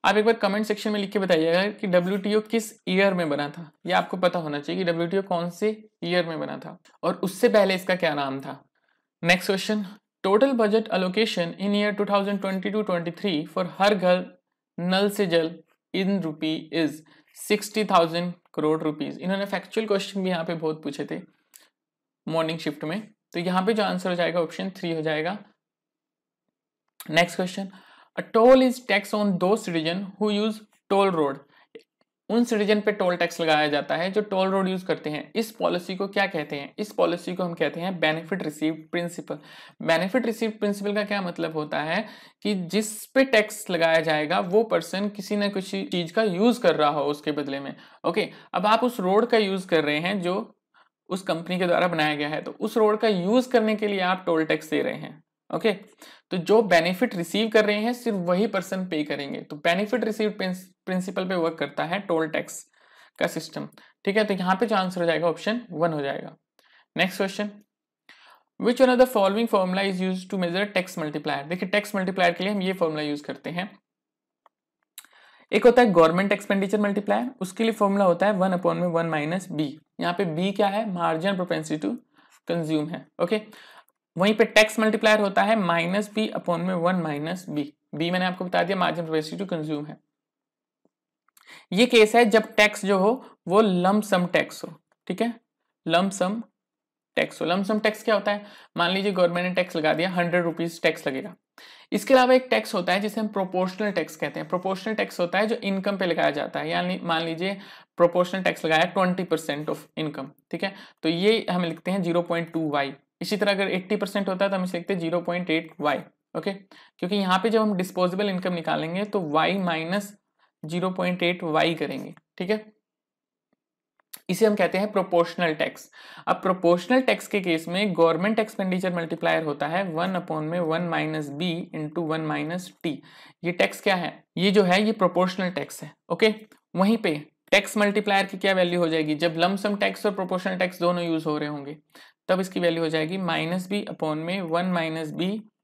आप एक बार कमेंट सेक्शन में लिख के बताइएगा कि WTO किस ईयर में बना था। ये आपको पता होना चाहिए कि WTO कौन से ईयर में बना था और उससे पहले इसका क्या नाम था। Next question, total budget allocation in year 2022-23 for her घर नल से जल इन रुपी इज 60,000 करोड़ रुपीज। इन्होंने फैक्चुअल क्वेश्चन भी यहाँ पे बहुत पूछे थे मॉर्निंग शिफ्ट में, तो यहाँ पे जो आंसर हो जाएगा ऑप्शन 3 हो जाएगा। Next question, A toll is tax on those citizen who use toll road. उन सिटीजन पे टोल टैक्स लगाया जाता है जो टोल रोड यूज करते हैं। इस पॉलिसी को क्या कहते हैं? इस पॉलिसी को हम कहते हैं benefit received principle. Benefit received principle का क्या मतलब होता है कि जिस पे टैक्स लगाया जाएगा वो पर्सन किसी न किसी चीज का यूज कर रहा हो उसके बदले में। ओके, अब आप उस रोड का यूज कर रहे हैं जो उस कंपनी के द्वारा बनाया गया है, तो उस रोड का यूज करने के लिए आप टोल टैक्स दे रहे हैं। ओके, तो जो बेनिफिट रिसीव कर रहे हैं सिर्फ वही पर्सन पे करेंगे। तो बेनिफिट रिसीव प्रिंसिपल पे वर्क करता है टोल टैक्स का सिस्टम। ठीक है, तो यहाँ पे जो आंसर हो जाएगा ऑप्शन 1 हो जाएगा। Next question, which one of the following formula is use to measure tax multiplier? देखिए, टैक्स मल्टीप्लायर के लिए हम ये फॉर्मूला यूज करते हैं। एक होता है गवर्नमेंट एक्सपेंडिचर मल्टीप्लायर, उसके लिए फॉर्मूला होता है 1/1 - b। यहाँ पे b क्या है? मार्जिनल प्रोपेंसिटी टू कंज्यूम है। ओके, वहीं पे टैक्स मल्टीप्लायर होता है -b/1 - b। b मैंने आपको बता दिया मार्जिनल प्रोपेंसिटी टू कंज्यूम है। ये केस है जब टैक्स जो हो वो लंप सम टैक्स हो। ठीक है, लंप सम टैक्स हो। लंप सम टैक्स क्या होता है? मान लीजिए गवर्नमेंट ने टैक्स लगा दिया, 100 रुपीज टैक्स लगेगा। इसके अलावा एक टैक्स होता है जिसे हम प्रोपोर्शनल टैक्स कहते हैं। प्रोपोर्शनल टैक्स होता है जो इनकम पे लगाया जाता है, यानी मान लीजिए प्रोपोर्शनल टैक्स लगाया 20% ऑफ इनकम। ठीक है, तो ये हम लिखते हैं 0.2y। इसी तरह अगर 80% होता है तो हम इसे लिखते हैं 0.8y। ओके, क्योंकि यहाँ पे जब हम डिस्पोजेबल इनकम निकालेंगे तो y माइनस 0.8y करेंगे। ठीक है, इसे हम कहते हैं प्रोपोर्शनल टैक्स। अब प्रोपोर्शनल टैक्स के केस में गवर्नमेंट एक्सपेंडिचर मल्टीप्लायर होता है 1/1 - b × 1 - t। ये टैक्स क्या है? ये जो है ये प्रोपोर्शनल टैक्स है। ओके, वहीं पे टैक्स मल्टीप्लायर की क्या वैल्यू हो जाएगी? जब लंप सम टैक्स और प्रोपोर्शनल टैक्स दोनों यूज हो रहे होंगे तब इसकी वैल्यू हो जाएगी -b/1 - b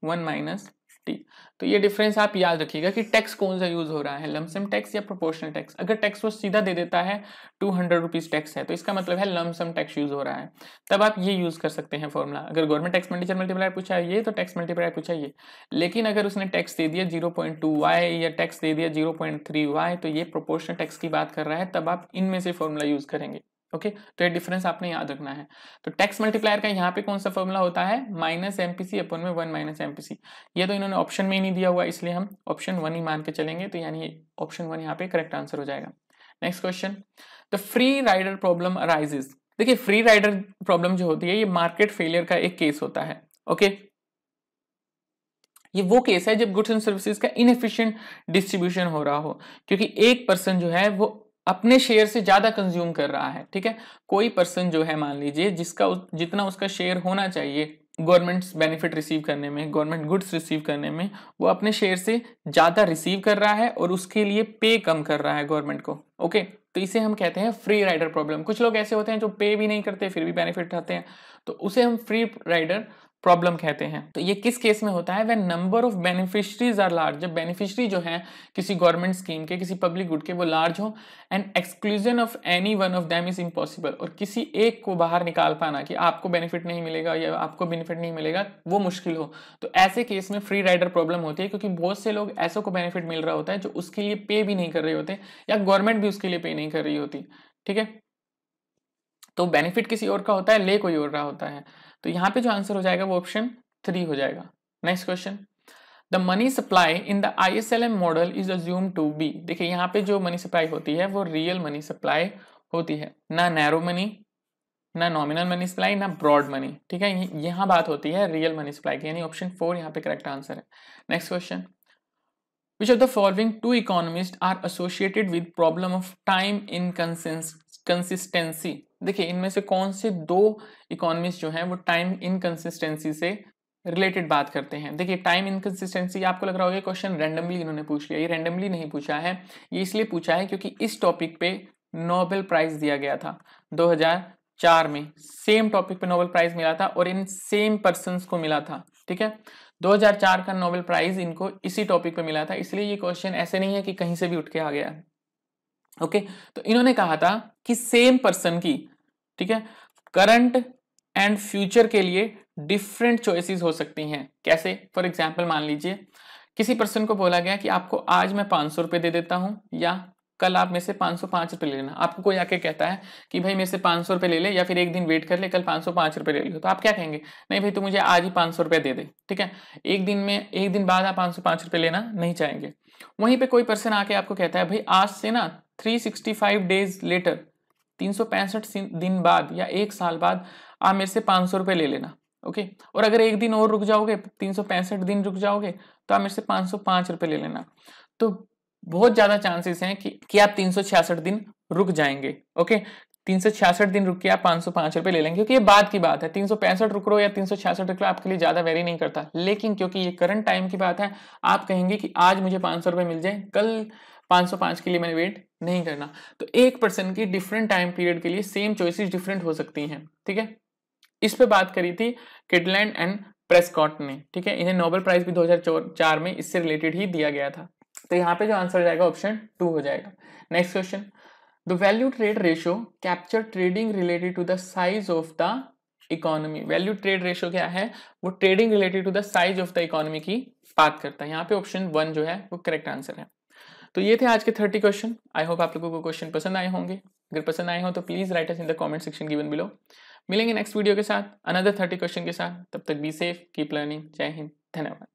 1 - t। तो ये डिफरेंस आप याद रखिएगा कि टैक्स कौन सा यूज हो रहा है, लंप सम टैक्स या प्रोपोर्शनल टैक्स। अगर टैक्स वो सीधा दे देता है 200 रुपीज टैक्स है तो इसका मतलब है लंप सम टैक्स यूज हो रहा है, तब आप ये यूज कर सकते हैं फॉर्मूला। अगर गवर्नमेंट एक्सपेंडिचर मल्टीप्लायर पूछा है ये, तो टैक्स मल्टीप्लायर पूछा ये। लेकिन अगर उसने टैक्स दे दिया 0.2y या टैक्स दे दिया 0.3y, तो ये प्रोपोर्शनल टैक्स की बात कर रहा है, तब आप इनमें से फॉर्मूला यूज करेंगे। ओके, तो ये डिफरेंस आपने याद रखना है। तो टैक्स मल्टीप्लायर का यहाँ पे कौन सा फॉर्मूला होता है, माइनस एमपीसी अपन में 1 माइनस एमपीसी। ये तो इन्होंने ऑप्शन में ही नहीं दिया हुआ, इसलिए हम ऑप्शन 1 ही मान के चलेंगे, तो यानी ऑप्शन 1 यहाँ पे करेक्ट आंसर हो जाएगा। Next question, the free rider problem arises. देखिए फ्री राइडर प्रॉब्लम जो होती है ये मार्केट फेलियर का एक केस होता है। ओके, ये वो केस है जब गुड्स एंड सर्विसेज का इनएफिशिएंट डिस्ट्रीब्यूशन हो रहा हो, क्योंकि एक पर्सन जो है वो अपने शेयर से ज्यादा कंज्यूम कर रहा है। ठीक है, कोई पर्सन जो है मान लीजिए जिसका जितना उसका शेयर होना चाहिए गवर्नमेंट बेनिफिट रिसीव करने में, गवर्नमेंट गुड्स रिसीव करने में, वो अपने शेयर से ज्यादा रिसीव कर रहा है और उसके लिए पे कम कर रहा है गवर्नमेंट को। ओके, तो इसे हम कहते हैं फ्री राइडर प्रॉब्लम। कुछ लोग ऐसे होते हैं जो पे भी नहीं करते फिर भी बेनिफिट उठाते हैं, तो उसे हम फ्री राइडर प्रॉब्लम कहते हैं। तो ये किस केस में होता है, when number of beneficiaries are large, जब बेनिफिशरी जो है किसी गवर्नमेंट स्कीम के, किसी पब्लिक गुड के, वो लार्ज हो, and exclusion of any one of them is impossible, और किसी एक को बाहर निकाल पाना कि आपको बेनिफिट नहीं मिलेगा या आपको बेनिफिट नहीं मिलेगा वो मुश्किल हो, तो ऐसे केस में फ्री राइडर प्रॉब्लम होती है, क्योंकि बहुत से लोग ऐसों को बेनिफिट मिल रहा होता है जो उसके लिए पे भी नहीं कर रहे होते या गवर्नमेंट भी उसके लिए पे नहीं कर रही होती। ठीक है, तो बेनिफिट किसी और का होता है, ले कोई और रहा होता है। तो यहाँ पे जो आंसर हो जाएगा वो ऑप्शन 3 हो जाएगा। Next question, the money supply in the ISLM model is assume to be. देखिए यहाँ पे जो मनी सप्लाई होती है वो रियल मनी सप्लाई होती है, ना नैरो मनी, ना नॉमिनल मनी सप्लाई, ना ब्रॉड मनी। ठीक है, यहाँ बात होती है रियल मनी सप्लाई की, यानी ऑप्शन 4 यहाँ पे करेक्ट आंसर है। Next question, Which of the following two economists are associated with problem of time inconsistency? देखिए इनमें से कौन से दो इकोनॉमिस्ट जो हैं वो टाइम इनकंसिस्टेंसी से रिलेटेड बात करते हैं। देखिए टाइम इनकंसिस्टेंसी आपको लग रहा होगा क्वेश्चन रैंडमली इन्होंने पूछ लिया, ये रैंडमली नहीं पूछा है, ये इसलिए पूछा है क्योंकि इस टॉपिक पे नोबेल प्राइज दिया गया था 2004 में, सेम टॉपिक पे नोबेल प्राइज मिला था और इन सेम पर्सन्स को मिला था। ठीक है, 2004 का नोबेल प्राइज इनको इसी टॉपिक पे मिला था, इसलिए ये क्वेश्चन ऐसे नहीं है कि कहीं से भी उठ के आ गया। ओके, तो इन्होंने कहा था कि सेम पर्सन की, ठीक है, करंट एंड फ्यूचर के लिए डिफरेंट चॉइसेस हो सकती हैं। कैसे, फॉर एग्जांपल मान लीजिए किसी पर्सन को बोला गया कि आपको आज मैं 500 रुपए दे देता हूं या कल आप मेरे से 505 रुपए ले लेना। आपको कोई आके कहता है कि भाई मेरे से 500 रुपए ले ले या फिर एक दिन वेट कर ले, कल 505 रुपए ले लो, तो आप क्या कहेंगे, नहीं भाई तू मुझे आज ही 500 रुपए दे दे। ठीक है, एक दिन बाद आप 505 रुपए लेना नहीं चाहेंगे। वहीं पे कोई पर्सन आके आपको कहता है भाई आज से ना 365 डेज लेटर, 365 दिन बाद या एक साल बाद आप मेरे से 500 रुपए ले लेना। ओके, और अगर एक दिन और रुक जाओगे, 365 दिन रुक जाओगे, तो आप मेरे से 505 रुपए ले लेना। तो बहुत ज्यादा चांसेस हैं कि आप 366 दिन रुक जाएंगे। ओके, 366 दिन रुक के आप 505 रुपए ले लेंगे, क्योंकि ये बात की बात है, 365 रुक रो या 366 रुक रो आपके लिए ज्यादा वेरी नहीं करता, लेकिन क्योंकि ये करंट टाइम की बात है, आप कहेंगे कि आज मुझे 500 रुपए मिल जाए, कल 505 के लिए मैंने वेट नहीं करना। तो एक पर्सन की डिफरेंट टाइम पीरियड के लिए सेम चॉइसेस डिफरेंट हो सकती हैं। ठीक है, इस पे बात करी थी किडलैंड एंड प्रेस्कॉट ने। ठीक है, इन्हें नोबेल प्राइज भी 2004 में इससे रिलेटेड ही दिया गया था। तो यहाँ पे जो आंसर हो जाएगा ऑप्शन 2 हो जाएगा। Next question, the value trade ratio capture trading related to the size of the economy. Value trade ratio क्या है, वो trading related to the size of the economy की बात करता है। यहाँ पे ऑप्शन 1 जो है वो करेक्ट आंसर है। तो ये थे आज के 30 क्वेश्चन। आई होप आप लोगों को क्वेश्चन पसंद आए होंगे। अगर पसंद आए हो तो please right us in the comment section given below. मिलेंगे नेक्स्ट वीडियो के साथ अनदर 30 क्वेश्चन के साथ, तब तक बी सेफ, कीप लर्निंग। जय हिंद, धन्यवाद।